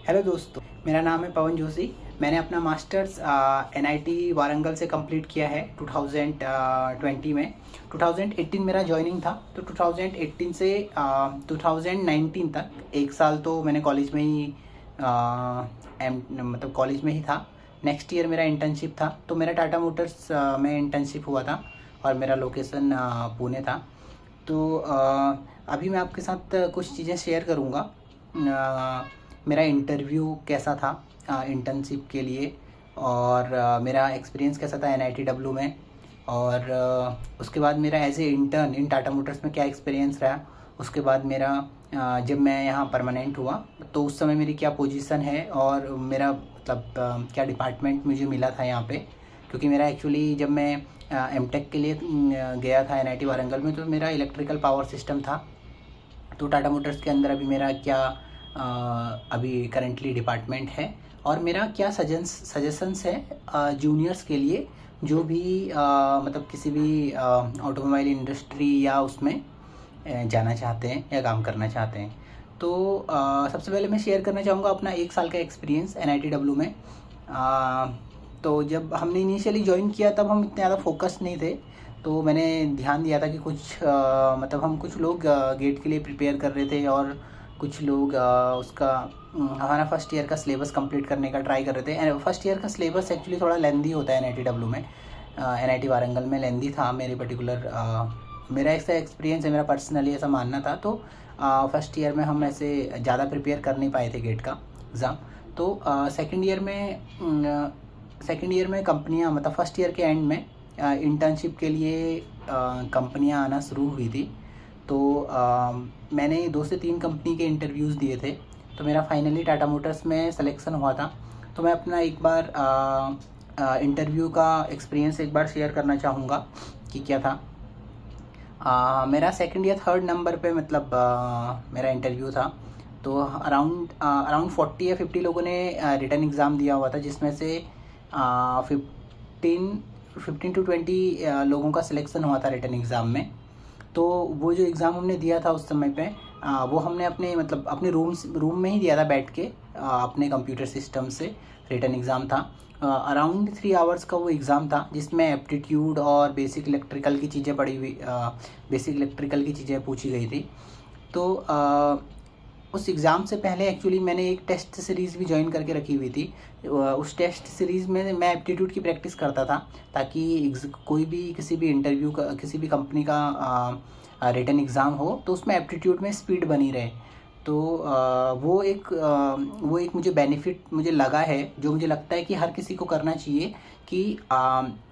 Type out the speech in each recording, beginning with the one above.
Hello दोस्तों, मेरा नाम है पवन जोशी। मैंने अपना मास्टर्स एनआईटी वारंगल से कंप्लीट किया है 2020 में। 2018 मेरा जॉइनिंग था, तो 2018 से 2019 तक एक साल तो मैंने कॉलेज में ही मतलब कॉलेज में ही था। नेक्स्ट ईयर मेरा इंटर्नशिप था, तो मेरा टाटा मोटर्स में इंटर्नशिप हुआ था और मेरा लोकेशन पुणे था। तो अभी मैं आपके साथ कुछ चीज़ें शेयर करूँगा। मेरा इंटरव्यू कैसा था इंटर्नशिप के लिए, और मेरा एक्सपीरियंस कैसा था NITW में, और उसके बाद मेरा as a intern in Tata Motors में क्या एक्सपीरियंस रहा। उसके बाद मेरा जब मैं यहाँ परमानेंट हुआ तो उस समय मेरी क्या पोजीशन है, और मेरा मतलब क्या डिपार्टमेंट मुझे मिला था यहाँ पे। क्योंकि मेरा एक्चुअली जब मैं एमटेक के लिए गया था NIT वारंगल में, तो मेरा इलेक्ट्रिकल पावर सिस्टम था। तो टाटा मोटर्स के अंदर अभी मेरा क्या अभी करेंटली डिपार्टमेंट है, और मेरा क्या सजेशंस है जूनियर्स के लिए जो भी मतलब किसी भी ऑटोमोबाइल इंडस्ट्री या उसमें जाना चाहते हैं या काम करना चाहते हैं। तो सबसे पहले मैं शेयर करना चाहूँगा अपना 1 साल का एक्सपीरियंस NITW में। तो जब हमने इनिशियली ज्वाइन किया तब हम इतने ज़्यादा फोकस नहीं थे, तो मैंने ध्यान दिया था कि कुछ मतलब हम कुछ लोग गेट के लिए प्रिपेयर कर रहे थे, और कुछ लोग उसका हमारा फर्स्ट ईयर का सिलेबस कंप्लीट करने का ट्राई कर रहे थे। फर्स्ट ईयर का सिलेबस एक्चुअली थोड़ा लेंदी होता है NITW में। NIT वारंगल में लेंदी था मेरे पर्टिकुलर, मेरा ऐसा एक्सपीरियंस है, मेरा पर्सनली ऐसा मानना था। तो फर्स्ट ईयर में हम ऐसे ज़्यादा प्रिपेयर कर नहीं पाए थे गेट का एग्ज़ाम। तो सेकेंड ईयर में कंपनियाँ, मतलब फर्स्ट ईयर के एंड में इंटर्नशिप के लिए कंपनियाँ आना शुरू हुई थी। तो मैंने 2 से 3 कंपनी के इंटरव्यूज़ दिए थे, तो मेरा फाइनली टाटा मोटर्स में सिलेक्शन हुआ था। तो मैं अपना एक बार इंटरव्यू का एक्सपीरियंस एक बार शेयर करना चाहूँगा कि क्या था। मेरा सेकंड या थर्ड नंबर पे मतलब मेरा इंटरव्यू था। तो अराउंड 40 या 50 लोगों ने रिटन एग्ज़ाम दिया हुआ था, जिसमें से 15 टू 20 लोगों का सिलेक्शन हुआ था रिटन एग्ज़ाम में। तो वो जो एग्ज़ाम हमने दिया था उस समय पे वो हमने अपने रूम में ही दिया था बैठ के, अपने कंप्यूटर सिस्टम से रिटन एग्ज़ाम था। अराउंड 3 आवर्स का वो एग्ज़ाम था, जिसमें एप्टीट्यूड और बेसिक इलेक्ट्रिकल की चीज़ें पूछी गई थी। तो उस एग्ज़ाम से पहले एक्चुअली मैंने एक टेस्ट सीरीज़ भी ज्वाइन करके रखी हुई थी। उस टेस्ट सीरीज़ में मैं एप्टीट्यूड की प्रैक्टिस करता था, ताकि कोई भी किसी भी इंटरव्यू का, किसी भी कंपनी का रिटन एग्ज़ाम हो तो उसमें एप्टीट्यूड में स्पीड बनी रहे। तो वो एक मुझे बेनिफिट मुझे लगा है, जो मुझे लगता है कि हर किसी को करना चाहिए। कि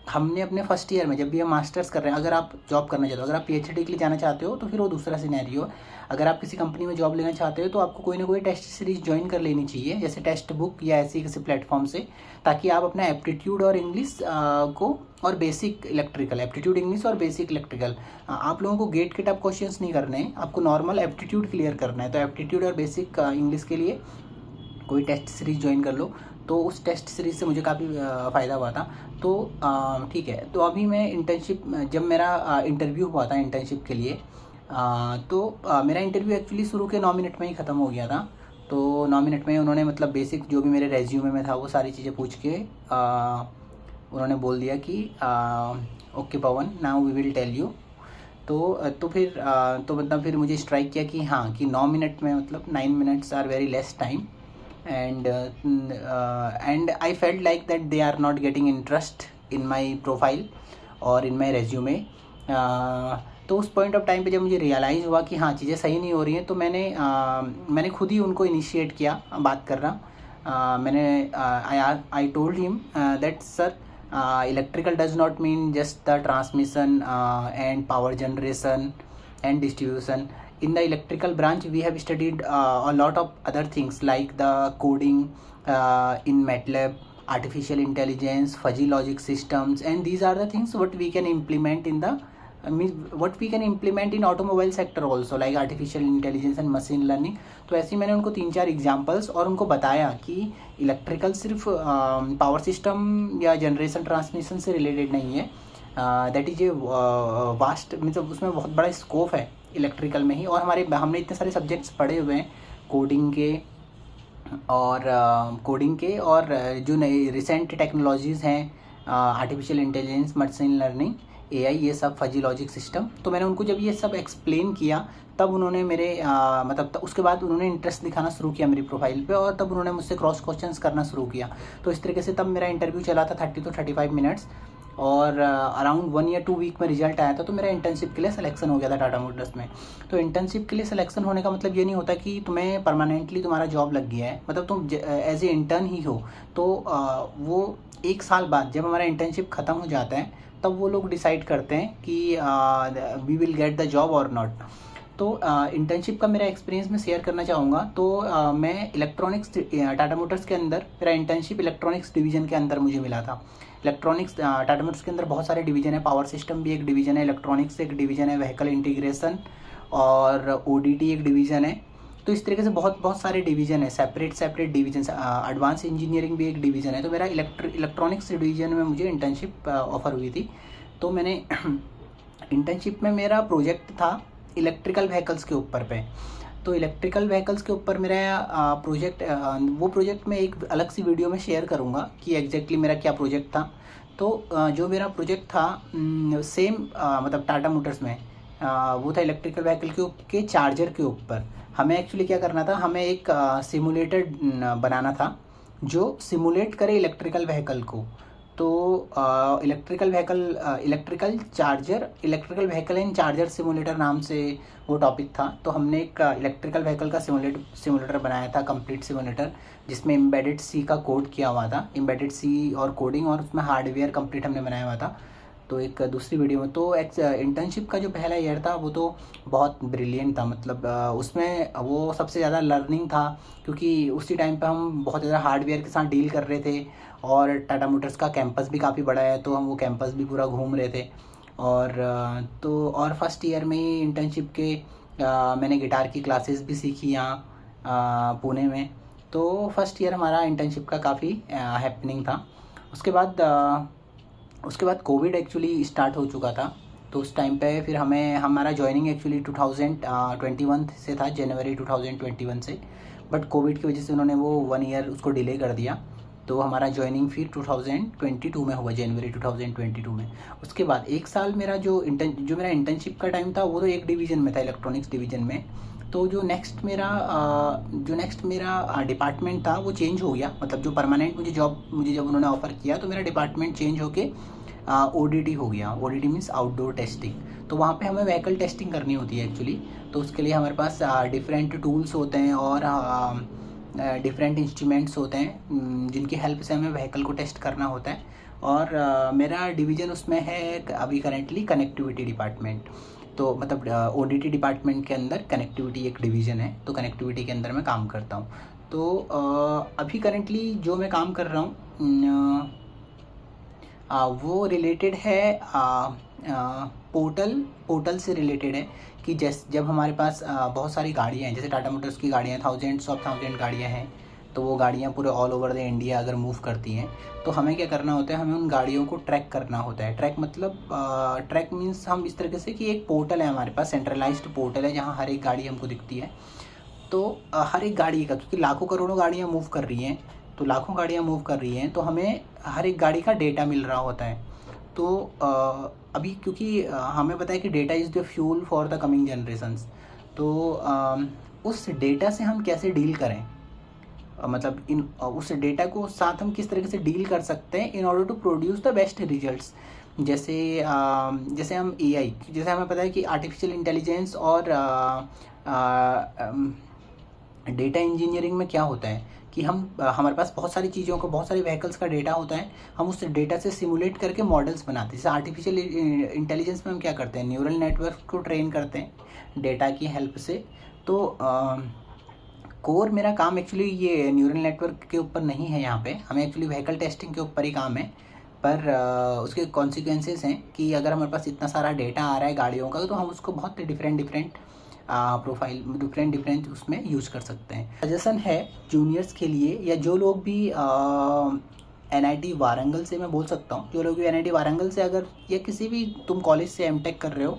हमने अपने फर्स्ट ईयर में, जब भी हम मास्टर्स कर रहे हैं, अगर आप जॉब करना चाहते हो, अगर आप PhD के लिए जाना चाहते हो तो फिर वो दूसरा सिनेरियो। अगर आप किसी कंपनी में जॉब लेना चाहते हो तो आपको कोई ना कोई टेस्ट सीरीज ज्वाइन कर लेनी चाहिए, जैसे टेक्स्ट बुक या ऐसी किसी प्लेटफॉर्म से, ताकि आप अपना एप्टीट्यूड और इंग्लिश को, और बेसिक इलेक्ट्रिकल, एप्टीट्यूड इंग्लिश और बेसिक इलेक्ट्रिकल, आप लोगों को गेट के टफ क्वेश्चंस नहीं करने हैं, आपको नॉर्मल एप्टीट्यूड क्लियर करना है। तो एप्टीट्यूड और बेसिक इंग्लिश के लिए कोई टेस्ट सीरीज ज्वाइन कर लो। तो उस टेस्ट सीरीज़ से मुझे काफ़ी फ़ायदा हुआ था। तो ठीक है, तो अभी मैं इंटर्नशिप, जब मेरा इंटरव्यू हुआ था इंटर्नशिप के लिए, तो मेरा इंटरव्यू एक्चुअली शुरू के 9 मिनट में ही ख़त्म हो गया था। तो 9 मिनट में उन्होंने मतलब बेसिक जो भी मेरे रेज्यूमे में था वो सारी चीज़ें पूछ के उन्होंने बोल दिया कि okay Pawan, now we will tell you. तो फिर मुझे स्ट्राइक किया कि हाँ, कि 9 मिनट में, मतलब 9 minutes are very less time, and I felt like that they are not getting interest in my profile or in my resume। तो उस पॉइंट ऑफ टाइम पे जब मुझे रियलाइज़ हुआ कि हाँ, चीज़ें सही नहीं हो रही हैं, तो मैंने खुद ही उनको इनिशिएट किया बात करना। मैंने I told him that sir, electrical does not mean just the transmission and power generation and distribution. In the electrical branch we have studied a lot of other things like the coding in MATLAB, artificial intelligence, fuzzy logic systems, and these are the things what we can implement in in automobile sector also, like artificial intelligence and machine learning। तो ऐसे ही मैंने उनको 3-4 examples और उनको बताया कि electrical सिर्फ power system या जनरेशन ट्रांसमिशन से रिलेटेड नहीं है, दैट इज ए वास्ट, मतलब उसमें बहुत बड़ा स्कोप है इलेक्ट्रिकल में ही। और हमने इतने सारे सब्जेक्ट्स पढ़े हुए हैं कोडिंग के, और कोडिंग के, और जो नई रिसेंट टेक्नोलॉजीज़ हैं, artificial intelligence, machine learning, AI, ये सब, फजी लॉजिक सिस्टम। तो मैंने उनको जब ये सब एक्सप्लेन किया तब उन्होंने मेरे मतलब उसके बाद उन्होंने इंटरेस्ट दिखाना शुरू किया मेरी प्रोफाइल पे, और तब उन्होंने मुझसे क्रॉस क्वेश्चंस करना शुरू किया। तो इस तरीके से तब मेरा इंटरव्यू चला था 30 to 35 मिनट्स, और अराउंड 1 या 2 वीक में रिजल्ट आया था। तो मेरा इंटर्नशिप के लिए सिलेक्शन हो गया था टाटा मोटर्स में। तो इंटर्नशिप के लिए सिलेक्शन होने का मतलब ये नहीं होता कि तुम्हें परमानेंटली तुम्हारा जॉब लग गया है, मतलब तुम एज ए इंटर्न ही हो। तो वो 1 साल बाद जब हमारा इंटर्नशिप ख़त्म हो जाता है तब वो लोग डिसाइड करते हैं कि we will get the job और नॉट। तो इंटर्नशिप का मेरा एक्सपीरियंस मैं शेयर करना चाहूँगा। तो मैं इलेक्ट्रॉनिक्स, टाटा मोटर्स के अंदर मेरा इंटर्नशिप इलेक्ट्रॉनिक्स डिवीज़न के अंदर मुझे मिला था। इलेक्ट्रॉनिक्स, टाटा मोटर्स के अंदर बहुत सारे डिवीज़न है, पावर सिस्टम भी एक डिवीज़न है, इलेक्ट्रॉनिक्स एक डिवीज़न है, व्हीकल इंटीग्रेशन और ओडीटी एक डिवीज़न है। तो इस तरीके से बहुत बहुत सारे डिवीज़न है, सेपरेट डिवीजन। एडवांस इंजीनियरिंग भी एक डिवीज़न है। तो मेरा इलेक्ट्रॉनिक्स डिवीज़न में मुझे इंटर्नशिप ऑफ़र हुई थी। तो मैंने इंटर्नशिप में मेरा प्रोजेक्ट था इलेक्ट्रिकल व्हीकल्स के ऊपर पे। तो इलेक्ट्रिकल व्हीकल्स के ऊपर मेरा प्रोजेक्ट, वो प्रोजेक्ट मैं एक अलग सी वीडियो में शेयर करूँगा कि एग्जैक्टली मेरा क्या प्रोजेक्ट था। तो जो मेरा प्रोजेक्ट था सेम मतलब टाटा मोटर्स में वो था इलेक्ट्रिकल व्हीकल के चार्जर के ऊपर। हमें एक्चुअली क्या करना था, हमें एक सिमुलेटर बनाना था जो सिमुलेट करे इलेक्ट्रिकल व्हीकल को। तो electrical vehicle and charger simulator नाम से वो टॉपिक था। तो हमने एक इलेक्ट्रिकल व्हीकल का सिमुलेटर बनाया था, कंप्लीट सिमुलेटर, जिसमें एम्बेडेड सी का कोड किया हुआ था, एम्बेडेड सी और कोडिंग, और उसमें हार्डवेयर कंप्लीट हमने बनाया हुआ था। तो एक दूसरी वीडियो में, तो इंटर्नशिप का जो पहला ईयर था वो तो बहुत ब्रिलियंट था। मतलब उसमें वो सबसे ज़्यादा लर्निंग था, क्योंकि उसी टाइम पे हम बहुत ज़्यादा हार्डवेयर के साथ डील कर रहे थे, और टाटा मोटर्स का कैंपस भी काफ़ी बड़ा है, तो हम वो कैंपस भी पूरा घूम रहे थे। और फर्स्ट ईयर में ही इंटर्नशिप के मैंने गिटार की क्लासेस भी सीखी यहाँ पुणे में। तो फर्स्ट ईयर हमारा इंटर्नशिप का काफ़ी हैपनिंग था। उसके बाद कोविड एक्चुअली स्टार्ट हो चुका था। तो उस टाइम पे फिर हमारा ज्वाइनिंग एक्चुअली 2021 से था, जनवरी 2021 से। बट कोविड की वजह से उन्होंने वो 1 ईयर उसको डिले कर दिया। तो हमारा ज्वाइनिंग फिर 2022 में हुआ, जनवरी 2022 में। उसके बाद 1 साल मेरा जो मेरा इंटर्नशिप का टाइम था वो तो एक डिवीज़न में था, इलेक्ट्रॉनिक्स डिवीज़न में। तो जो नेक्स्ट मेरा डिपार्टमेंट था वो चेंज हो गया। मतलब जो परमानेंट मुझे जब उन्होंने ऑफ़र किया तो मेरा डिपार्टमेंट चेंज होके ओडीटी हो गया। ODT means outdoor testing. तो वहाँ पे हमें व्हीकल टेस्टिंग करनी होती है एक्चुअली। तो उसके लिए हमारे पास डिफरेंट टूल्स होते हैं और डिफरेंट इंस्ट्रूमेंट्स होते हैं जिनकी हेल्प से हमें व्हीकल को टेस्ट करना होता है। और मेरा डिवीज़न उसमें है अभी करेंटली कनेक्टिविटी डिपार्टमेंट। तो मतलब ओडीटी डिपार्टमेंट के अंदर कनेक्टिविटी एक डिवीज़न है, तो कनेक्टिविटी के अंदर मैं काम करता हूँ। तो अभी करेंटली जो मैं काम कर रहा हूँ वो रिलेटेड है पोर्टल से रिलेटेड है। कि जब हमारे पास बहुत सारी गाड़ियाँ हैं, जैसे टाटा मोटर्स की गाड़ियाँ, थाउजेंड्स ऑफ थाउजेंड गाड़ियाँ हैं, तो वो गाड़ियाँ पूरे ऑल ओवर द इंडिया अगर मूव करती हैं, तो हमें क्या करना होता है, हमें उन गाड़ियों को ट्रैक करना होता है। ट्रैक मीन्स हम इस तरीके से कि एक पोर्टल है हमारे पास, सेंट्रलाइज्ड पोर्टल है जहाँ हर एक गाड़ी हमको दिखती है। तो हर एक गाड़ी का, क्योंकि लाखों करोड़ों गाड़ियाँ मूव कर रही हैं, तो हमें हर एक गाड़ी का डेटा मिल रहा होता है। तो अभी क्योंकि हमें पता है कि data is the fuel for the coming generations. तो उस डेटा से हम कैसे डील करें, मतलब उस डेटा को साथ हम किस तरीके से डील कर सकते हैं in order to produce the best results. जैसे हम एआई, जैसे हमें पता है कि आर्टिफिशियल इंटेलिजेंस और डेटा इंजीनियरिंग में क्या होता है कि हमारे पास बहुत सारी चीज़ों का, बहुत सारे व्हीकल्स का डेटा होता है, हम उस डेटा से सिमुलेट करके मॉडल्स बनाते हैं। जैसे आर्टिफिशियल इंटेलिजेंस में हम क्या करते हैं, न्यूरल नेटवर्क को ट्रेन करते हैं डेटा की हेल्प से। तो कोर मेरा काम एक्चुअली ये न्यूरल नेटवर्क के ऊपर नहीं है, यहाँ पे हमें एक्चुअली व्हीकल टेस्टिंग के ऊपर ही काम है। पर उसके कॉन्सिक्वेंसेस हैं कि अगर हमारे पास इतना सारा डेटा आ रहा है गाड़ियों का, तो हम उसको बहुत डिफरेंट डिफरेंट उसमें यूज़ कर सकते हैं। सजेशन है जूनियर्स के लिए, या जो लोग भी एनआईटी वारंगल से, मैं बोल सकता हूँ, जो लोग भी एनआईटी वारंगल से अगर, या किसी भी तुम कॉलेज से एमटेक कर रहे हो,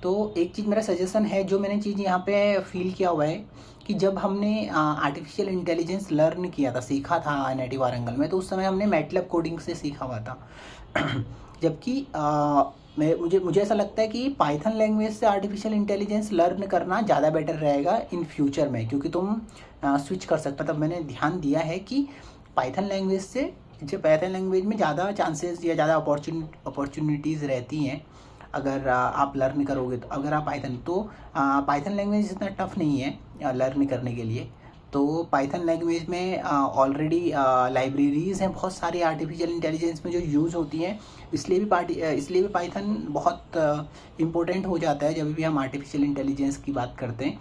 तो एक चीज़ मेरा सजेशन है, जो मैंने चीज़ यहाँ पे फील किया हुआ है कि जब हमने आर्टिफिशियल इंटेलिजेंस लर्न किया था, सीखा था IIT वारंगल में, तो उस समय हमने मैटलैब कोडिंग से सीखा हुआ था। जबकि मुझे ऐसा लगता है कि पाइथन लैंग्वेज से आर्टिफिशियल इंटेलिजेंस लर्न करना ज़्यादा बेटर रहेगा इन फ्यूचर में, क्योंकि तुम स्विच कर सकते हो। तब मैंने ध्यान दिया है कि पाइथन लैंग्वेज से, जो पाइथन लैंग्वेज में ज़्यादा चांसेस या ज़्यादा अपॉर्चुनिटीज़ रहती हैं अगर आप लर्न करोगे। तो अगर आप पाइथन लैंग्वेज इतना टफ नहीं है लर्न करने के लिए। तो पाइथन लैंग्वेज में ऑलरेडी लाइब्रेरीज़ हैं बहुत सारी आर्टिफिशियल इंटेलिजेंस में जो यूज़ होती हैं, इसलिए भी पाइथन बहुत इम्पोर्टेंट हो जाता है जब भी हम आर्टिफिशियल इंटेलिजेंस की बात करते हैं।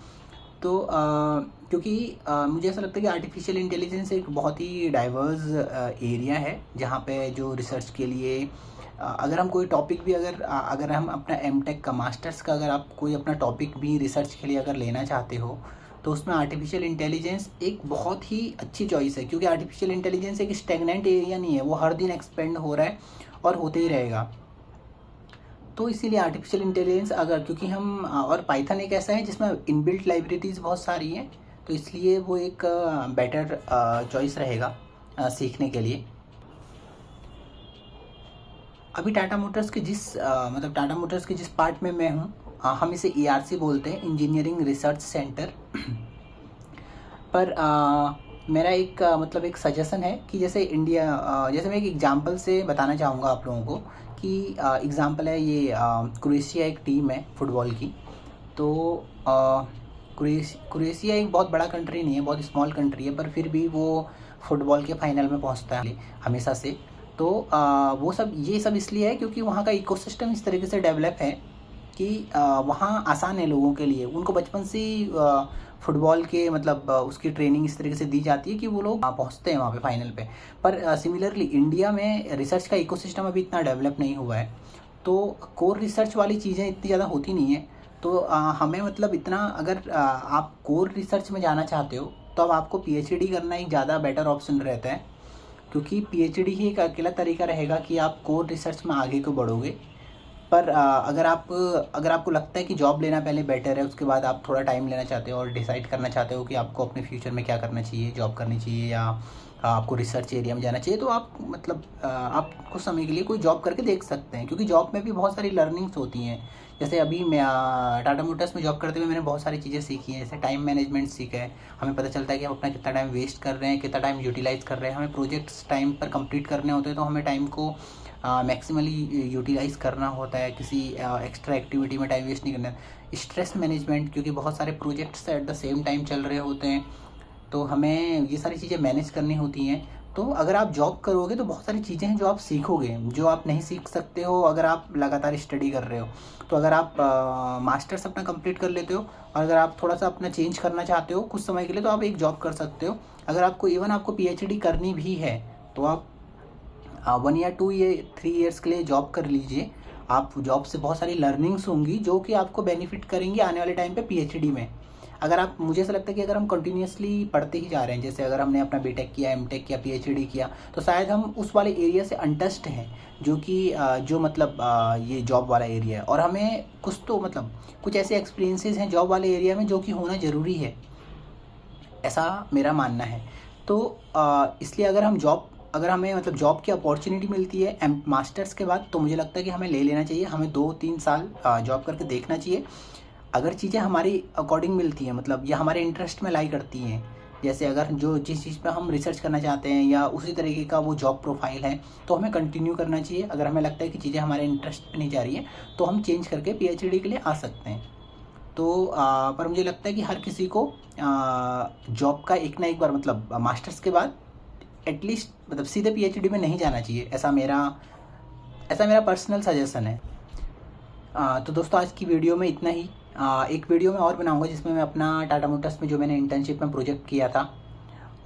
तो क्योंकि मुझे ऐसा लगता है कि आर्टिफिशियल इंटेलिजेंस एक बहुत ही डाइवर्स एरिया है, जहाँ पे जो रिसर्च के लिए अगर हम कोई टॉपिक भी अगर हम अपना एमटेक का, मास्टर्स का, अगर आप कोई अपना टॉपिक भी रिसर्च के लिए अगर लेना चाहते हो, तो उसमें आर्टिफिशियल इंटेलिजेंस एक बहुत ही अच्छी चॉइस है। क्योंकि आर्टिफिशियल इंटेलिजेंस एक स्टैग्नेंट एरिया नहीं है, वो हर दिन एक्सपेंड हो रहा है और होते ही रहेगा। तो इसीलिए आर्टिफिशियल इंटेलिजेंस क्योंकि हम और पाइथन एक ऐसा है जिसमें इनबिल्ट लाइब्रेरीज बहुत सारी हैं, तो इसलिए वो एक बेटर चॉइस रहेगा सीखने के लिए। अभी टाटा मोटर्स के जिस पार्ट में मैं हूँ, हम इसे ERC बोलते हैं, इंजीनियरिंग रिसर्च सेंटर। पर मेरा एक सजेशन है कि जैसे मैं एक एग्जांपल से बताना चाहूँगा आप लोगों को कि एग्जांपल है ये क्रोएशिया एक टीम है फुटबॉल की। तो क्रोएशिया एक बहुत बड़ा कंट्री नहीं है, बहुत स्मॉल कंट्री है, पर फिर भी वो फुटबॉल के फाइनल में पहुँचता है हमेशा से। तो ये सब इसलिए है क्योंकि वहाँ का इकोसिस्टम इस तरीके से डेवलप है कि वहाँ आसान है लोगों के लिए। उनको बचपन से फुटबॉल के उसकी ट्रेनिंग इस तरीके से दी जाती है कि वो लोग पहुँचते हैं वहाँ पे फाइनल पे। पर सिमिलरली इंडिया में रिसर्च का इकोसिस्टम अभी इतना डेवलप नहीं हुआ है, तो कोर रिसर्च वाली चीज़ें इतनी ज़्यादा होती नहीं है। तो हमें इतना, अगर आप कोर रिसर्च में जाना चाहते हो तो अब आपको PhD करना एक ज़्यादा बेटर ऑप्शन रहता है, क्योंकि PhD ही एक अकेला तरीका रहेगा कि आप कोर रिसर्च में आगे को बढ़ोगे। पर अगर आपको लगता है कि जॉब लेना पहले बेटर है, उसके बाद आप थोड़ा टाइम लेना चाहते हो और डिसाइड करना चाहते हो कि आपको अपने फ्यूचर में क्या करना चाहिए, जॉब करनी चाहिए या आपको रिसर्च एरिया में जाना चाहिए, तो आप कुछ समय के लिए कोई जॉब करके देख सकते हैं। क्योंकि जॉब में भी बहुत सारी लर्निंग्स होती हैं। जैसे अभी मैं टाटा मोटर्स में जॉब करते हुए मैंने बहुत सारी चीज़ें सीखी हैं। जैसे टाइम मैनेजमेंट सीखा है, हमें पता चलता है कि हम अपना कितना टाइम वेस्ट कर रहे हैं, कितना टाइम यूटिलाइज़ कर रहे हैं। हमें प्रोजेक्ट्स टाइम पर कंप्लीट करने होते हैं, तो हमें टाइम को मैक्सिमली यूटिलाइज़ करना होता है, किसी एक्स्ट्रा एक्टिविटी में टाइम वेस्ट नहीं करना। स्ट्रेस मैनेजमेंट, क्योंकि बहुत सारे projects at the same time चल रहे होते हैं, तो हमें ये सारी चीज़ें मैनेज करनी होती हैं। तो अगर आप जॉब करोगे तो बहुत सारी चीज़ें हैं जो आप सीखोगे, जो आप नहीं सीख सकते हो अगर आप लगातार स्टडी कर रहे हो। तो अगर आप मास्टर्स अपना कंप्लीट कर लेते हो और अगर आप थोड़ा सा अपना चेंज करना चाहते हो कुछ समय के लिए, तो आप एक जॉब कर सकते हो। अगर आपको PhD करनी भी है तो आप 1 या 2 या 3 ईयर्स के लिए जॉब कर लीजिए। आप जॉब से बहुत सारी लर्निंग्स होंगी जो कि आपको बेनिफिट करेंगी आने वाले टाइम पे PhD में। मुझे ऐसा लगता है कि अगर हम कंटिन्यूसली पढ़ते ही जा रहे हैं, जैसे अगर हमने अपना बीटेक किया, एमटेक किया, PhD किया, तो शायद हम उस वाले एरिया से अनटच्ड हैं, जो कि ये जॉब वाला एरिया है। और हमें कुछ ऐसे एक्सपीरियंसेस हैं जॉब वाले एरिया में जो कि होना ज़रूरी है, ऐसा मेरा मानना है। तो इसलिए अगर हमें जॉब की अपॉर्चुनिटी मिलती है मास्टर्स के बाद, तो मुझे लगता है कि हमें ले लेना चाहिए। हमें 2-3 साल जॉब करके देखना चाहिए। अगर चीज़ें हमारी अकॉर्डिंग मिलती हैं, या हमारे इंटरेस्ट में लाई करती हैं, जैसे अगर जिस चीज़ पे हम रिसर्च करना चाहते हैं या उसी तरीके का वो जॉब प्रोफाइल है, तो हमें कंटिन्यू करना चाहिए। अगर हमें लगता है कि चीज़ें हमारे इंटरेस्ट पे नहीं जा रही हैं, तो हम चेंज करके PhD के लिए आ सकते हैं। तो पर मुझे लगता है कि हर किसी को जॉब का एक ना एक बार मास्टर्स के बाद एटलीस्ट सीधे PhD में नहीं जाना चाहिए। ऐसा मेरा पर्सनल सजेशन है। तो दोस्तों आज की वीडियो में इतना ही। एक वीडियो में और बनाऊंगा जिसमें मैं अपना टाटा मोटर्स में जो मैंने इंटर्नशिप में प्रोजेक्ट किया था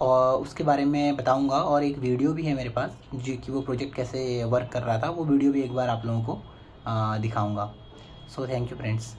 और उसके बारे में बताऊंगा, और एक वीडियो भी है मेरे पास जो कि वो प्रोजेक्ट कैसे वर्क कर रहा था, वो वीडियो भी एक बार आप लोगों को दिखाऊंगा। So thank you friends.